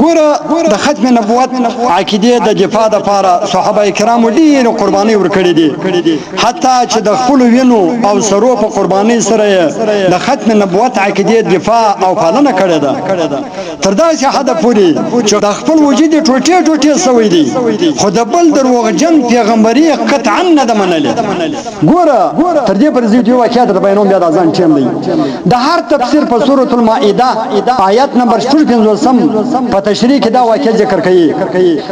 ګوره د ختم نبوت عقیده د دفاع لپاره صحابه کرامو ډېر قرباني ورکړي دي حتی چې د خپل وینو او سرو په قرباني سره د ختم نبوت عقیده دفاع او پالنه کړې ده تر داسې حد پورې چې د خپل وجود ټوټه ټوټه سوي دي خو د بل دروغجن پیغمبري قطعا نه ده منلې ګوره تر دې پر زیاتې واقعیت د بیانوم بیا د ځان ټیم دی د هر تفسیر په سورۃ المائده آیت نمبر 50 په تشریح کې دا واقعیت ذکر کړي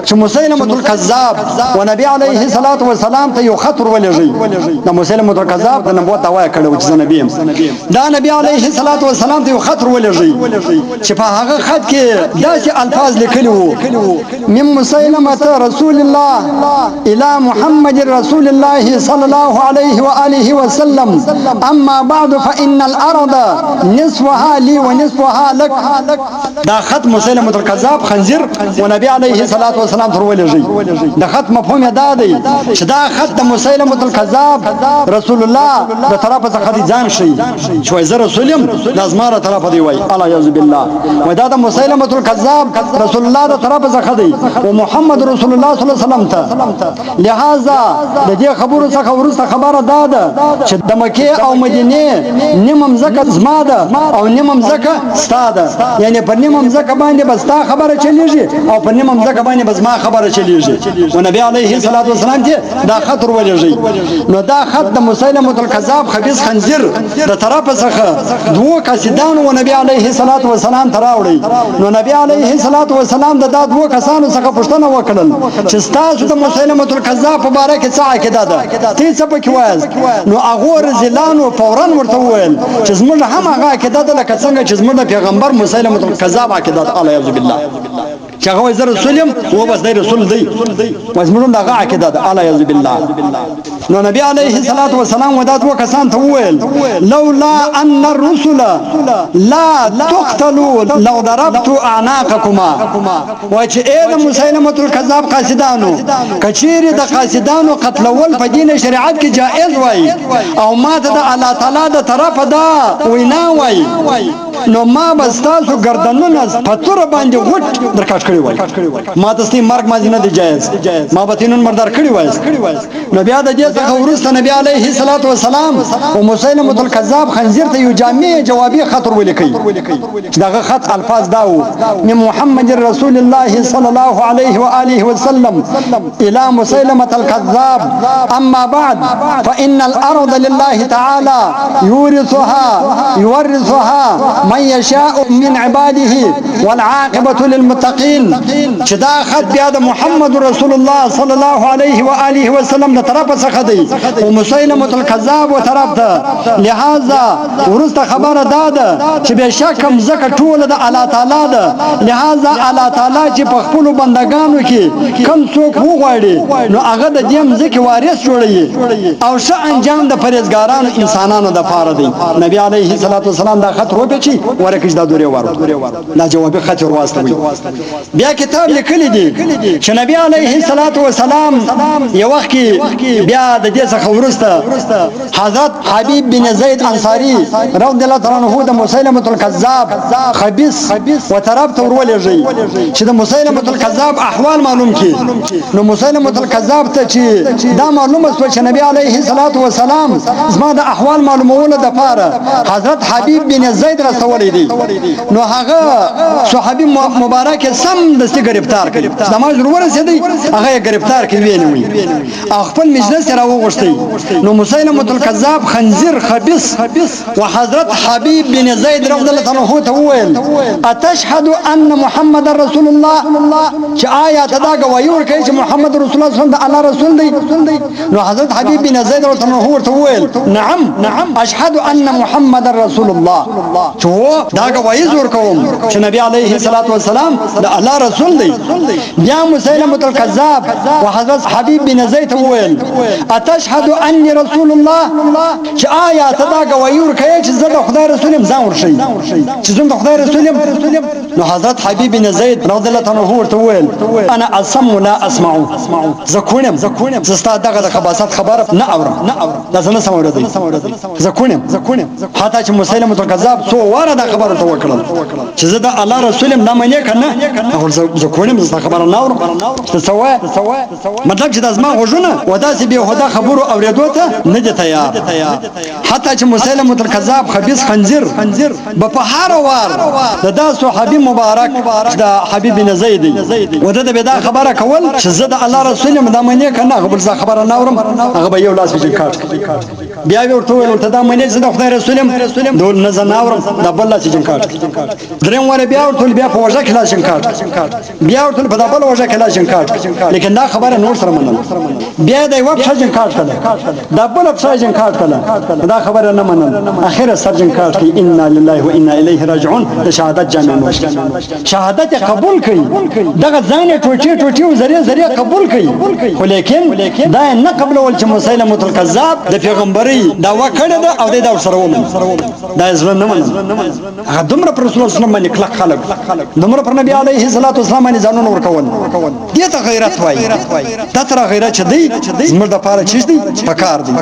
چې مسیلمه الکذاب و نبی علیه الصلاۃ والسلام ته یو خطر ولېږي د مسیلمه الکذاب د نبوت دعوا کړو چې نبی دا نبی علیه الصلاۃ والسلام ته یو خطر ولېږي چې په هغه خط کې داسې الفاظ لیکلي وو من مسیلمه رسول الله الى محمد رسول الله صلى الله عليه واله وسلم اما بعد فان الارض نصفها لي ونصفها لك دا خط مسیلمه الکذاب خنزیر و نبی علیه الصلاۃ والسلام ته ولېږي د خط مفهوم دا دی چې دا خط د مسیلمه الکذاب رسول الله د طرفه څخه ځان شي چې زه رسول یم لازماره طرفه دی وای الله یعذ بالله و دا د مسیلمه الکذاب رسول الله د طرفه څخه دی او محمد رسول الله صلی الله علیه وسلم ته لہذا د دې خبرو څخه ورسته خبره ده چې د مکه او مدینه نیمم زکه زما ده او نیمم زکه ستا ده یعنی په نیمم زکه باندې بس تا خبره چلیږي او په نیمم زکه باندې بس ما خبره چلیږي او نبی علیه الصلاۃ والسلام ته دا خطر ولېږي نو دا خط د مسیلمه الکذاب خبيث خنزیر د طرفه څخه دوه کسیدان او نبی علیه الصلاۃ والسلام تراوړي نو نبی علیه الصلاۃ والسلام د دوه کسانو څخه پوښتنه وکړل چې تاسو د مسیلمه الکذاب په اړه کې څه عقیده ده ته څه پکې وایې نو هغه رزلانو فورا ورته وویل چې زموږ هم هغه عقیده ده لکه څنګه چې زموږ پیغمبر مسیلمه الکذاب عقیده ده الله یعذ بالله چې هغه زه رسول یم او بس دی رسول دی مزمون دغه عقیده ده الله یعذ بالله نو نبی علیه الصلاۃ والسلام ودا دوه کسان ته وویل لولا ان الرسل لا تقتلوا لو ضربت اعناقكما و چې اې د مسیلمه الکذاب قاصدانو کچېره د قاصدانو قتلول په دین شریعت کې جائز وای او ما ته د الله تعالی د طرفه دا وینا وای نو ما بس تاسو گردنونه پتور باندې وټ درکاټ کړی وای ما تاسو مرګ مازی نه دی جایز ما به تینون مردار کړی وای نو بیا د دې څخه ورسته نبی علیه الصلاۃ والسلام او مسیلمه الکذاب خنزیر ته یو جامع جوابي خط ولیکي چې دغه خط الفاظ داو من محمد رسول الله صلی الله علیه و آله وسلم الى مسیلمه الکذاب اما بعد فان الارض لله تعالى يورثها من يشاء من عباده والعاقبه للمتقين چې دا خط بیا د محمد رسول الله صلی الله علیه و آله وسلم د طرفه څخه دی او مسیلمه الکذاب و طرف ته لہذا ورسته خبره ده چې بشکم زکه ټول د الله تعالی ده لہذا الله تعالی چې په خپل بندگانو کې کم څوک وغواړي نو هغه د دې مځکه وارث جوړي او ښه انجام د پرهیزګارانو انسانانو د پاره دی نبی علیه الصلاۃ والسلام دا خط روپچی ورکه دا دوره ورو دا جواب خط ورواستوي بیا کتاب لیکلی دی چې نبی علیه الصلاۃ والسلام یو وخت کې بیا د دې څخه ورسته حضرت حبیب بن زید انصاری رضی الله تعالی عنہ د مسیلمه الکذاب خبيث و طرف ته ورولېږي چې د مسیلمه الکذاب احوال معلوم کړي نو مسیلمه الکذاب ته چې دا معلومه شو چې نبی علیه الصلاۃ والسلام زما د احوال معلومولو د پاره حضرت حبیب بن زید رسول دی نو هغه صحابي مبارک سم دسته گرفتار کړي نماز ورسېدی هغه گرفتار کړي ویني خپل مجلس را وغوښتي نو مسیلمه الکذاب خنزیر خبيث وحضرت حبیب بن زید رضی الله عنه ته وویل اتشهد ان محمد رسول الله چې آیا ته دا گواهی ورکړي چې محمد رسول الله صلی الله علیه وسلم الله رسول دی نو حضرت حبیب بن زید رضی الله عنه ته وویل نعم اشهد ان محمد رسول الله چې دا گواهی زور کوم چې نبی علیه الصلاۃ والسلام د الله رسول دی بیا مسیلمه الکذاب او حضرت حبیب بن زید وویل اتشهد انی رسول الله چې آیا ته دا ګواهي ورکوې چې زه د خدای رسول یم ځان ورښیي چې زه د خدای رسول یم نو حضرت حبیب بن زید رضی الله عنه ورته وویل انا اسم لا اسمع زه کوڼ یم زه ستا دغه د خباثت خبره نه اورم دا زه نه سم اورېدی زه کوڼ یم حتی چې مسیلمة الکذاب څو واره دا خبره ورته وکړل چې زه د الله رسول یم دا منې که نه زه کوڼ یم زه ستا خبره نه اورم ته څه وایې مطلب چې دا زما غوږونه و داسې بېهوده خبرو اورېدو ته نه دي تیار حتی چې مسیلمة الکذاب خبیث خنزیر به په هر وار د دا صحابي مبارک د حبیب بن زید و ده به دا خبره کول چې زه د الله رسول یم دا منې که نه هغه بل زه خبره نه اورم هغه به یو لاس په جنکاټ بیا یې ورته وویل ورته دا منې چې زه د خدای رسول یم د نه زه نه اورم دا بل لاس جنکاټ درېیم وارې بیا ورته بیا په وژه کې لاس جنکاټ بیا ورته په دا بل وژه کې لاس جنکاټ لیکن دا خبره نور سره منل بیا د یوه پښه جنکاټ کړه دا بله پښه جنکاټ کړه دا خبره نه منل اخره سر جنکاټ کړي انا لله و انا الیه راجعون د شهادت جامع نوشته شهادت قبول کړي دغه ځان ټوټې او ذریعہ قبول کړي خو لیکن دا نه قبلول چې مسیلمة الکذاب د پیغمبري دعوا کړې ده او دا ورسره ومني دا زړه نه منل هغه دومره پر رسول الله صلی الله علیه وسلم باندې کلک خلک دومره پر نبی علیه الصلاۃ والسلام باندې ځانونه ورکول دې ته غیرت وایي دا تر غیرت چې دی زموږ د پاره چیز دی پکار دی